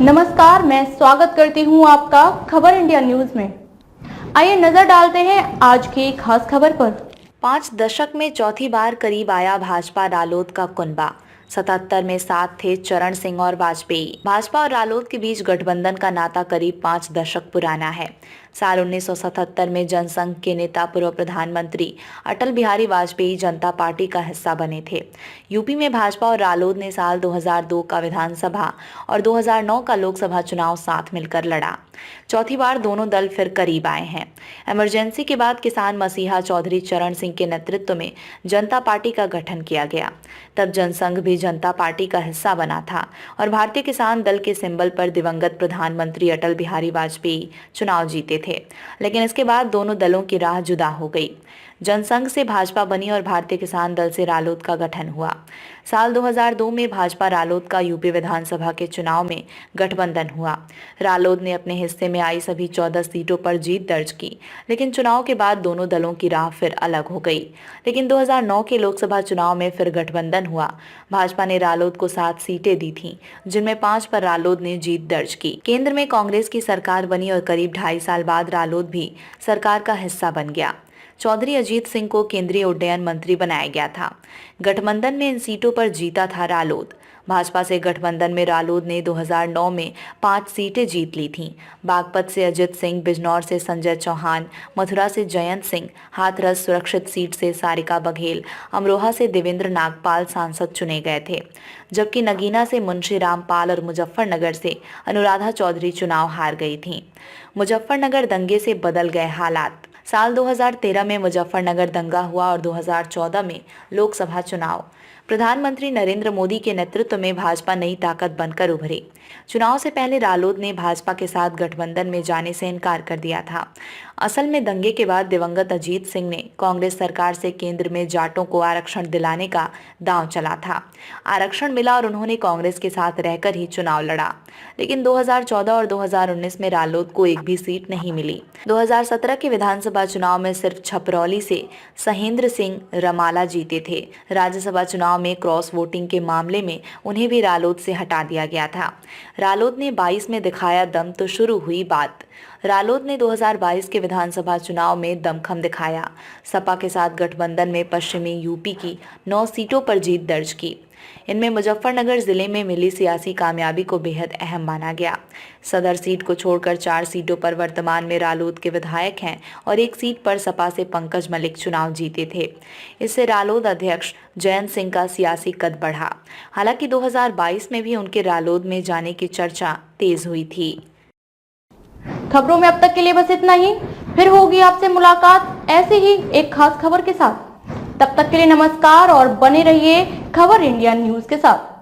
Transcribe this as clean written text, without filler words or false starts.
नमस्कार, मैं स्वागत करती हूं आपका खबर इंडिया न्यूज में। आइए नजर डालते हैं आज की खास खबर पर। 5 दशक में चौथी बार करीब आया भाजपा रालोद का कुनबा। 77 में साथ थे चरण सिंह और वाजपेयी। भाजपा और रालोद के बीच गठबंधन का नाता करीब 5 दशक पुराना है। साल 1977 में जनसंघ के नेता पूर्व प्रधानमंत्री अटल बिहारी वाजपेयी जनता पार्टी का हिस्सा बने थे। यूपी में भाजपा और रालोद ने साल 2002 का विधानसभा और 2009 का लोकसभा चुनाव साथ मिलकर लड़ा। चौथी बार दोनों दल फिर करीब आए हैं। इमरजेंसी के बाद किसान मसीहा चौधरी चरण सिंह के नेतृत्व में जनता पार्टी का गठन किया गया। तब जनसंघ भी जनता पार्टी का हिस्सा बना था और भारतीय किसान दल के सिंबल पर दिवंगत प्रधानमंत्री अटल बिहारी वाजपेयी चुनाव जीते थे। लेकिन इसके बाद दोनों दलों की राह जुदा हो गई। जनसंघ से भाजपा बनी और भारतीय किसान दल से रालोद का गठन हुआ। साल 2002 में भाजपा रालोद का यूपी विधानसभा के चुनाव में गठबंधन हुआ। रालोद ने अपने हिस्से में आई सभी 14 सीटों पर जीत दर्ज की, लेकिन चुनाव के बाद दोनों दलों की राह फिर अलग हो गई। लेकिन 2009 के लोकसभा चुनाव में फिर गठबंधन हुआ। भाजपा ने रालोद को 7 सीटें दी थीं, जिनमें 5 पर रालोद ने जीत दर्ज की। केंद्र में कांग्रेस की सरकार बनी और करीब 2.5 साल बाद रालोद भी सरकार का हिस्सा बन गया। चौधरी अजीत सिंह को केंद्रीय उड्डयन मंत्री बनाया गया था। गठबंधन में इन सीटों पर जीता था रालोद। भाजपा से गठबंधन में रालोद ने 2009 में 5 सीटें जीत ली थीं। बागपत से अजित सिंह, बिजनौर से संजय चौहान, मथुरा से जयंत सिंह, हाथरस सुरक्षित सीट से सारिका बघेल, अमरोहा से देवेंद्र नागपाल सांसद चुने गए थे, जबकि नगीना से मुंशी रामपाल और मुजफ्फरनगर से अनुराधा चौधरी चुनाव हार गई थीं। मुजफ्फरनगर दंगे से बदल गए हालात। साल 2013 में मुजफ्फरनगर दंगा हुआ और 2014 में लोकसभा चुनाव। प्रधानमंत्री नरेंद्र मोदी के नेतृत्व में भाजपा नई ताकत बनकर उभरी। चुनाव से पहले रालोद ने भाजपा के साथ गठबंधन में जाने से इनकार कर दिया था। असल में दंगे के बाद दिवंगत अजीत सिंह ने कांग्रेस सरकार से केंद्र में जाटों को आरक्षण दिलाने का दांव चला था। आरक्षण मिला और उन्होंने कांग्रेस के साथ रहकर ही चुनाव लड़ा। लेकिन 2014 और 2019 में रालोद को एक भी सीट नहीं मिली। 2017 के विधानसभा चुनाव में सिर्फ छपरौली से सहेंद्र सिंह रमाला जीते थे। राज्यसभा चुनाव में क्रॉस वोटिंग के मामले में उन्हें भी रालोद से हटा दिया गया था। रालोद ने 22 में दिखाया दम तो शुरू हुई बात। रालोद ने 2022 के विधानसभा चुनाव में दमखम दिखाया। सपा के साथ गठबंधन में पश्चिमी यूपी की 9 सीटों पर जीत दर्ज की। इनमें मुजफ्फरनगर जिले में मिली सियासी कामयाबी को बेहद अहम माना गया। सदर सीट को छोड़कर 4 सीटों पर वर्तमान में रालोद के विधायक हैं और 1 सीट पर सपा से पंकज मलिक चुनाव जीते थे। इससे रालोद अध्यक्ष जयंत सिंह का सियासी कद बढ़ा। हालांकि 2022 में भी उनके रालोद में जाने की चर्चा तेज हुई थी। खबरों में अब तक के लिए बस इतना ही। फिर होगी आपसे मुलाकात ऐसे ही एक खास खबर के साथ। तब तक के लिए नमस्कार और बने रहिए खबर इंडिया न्यूज के साथ।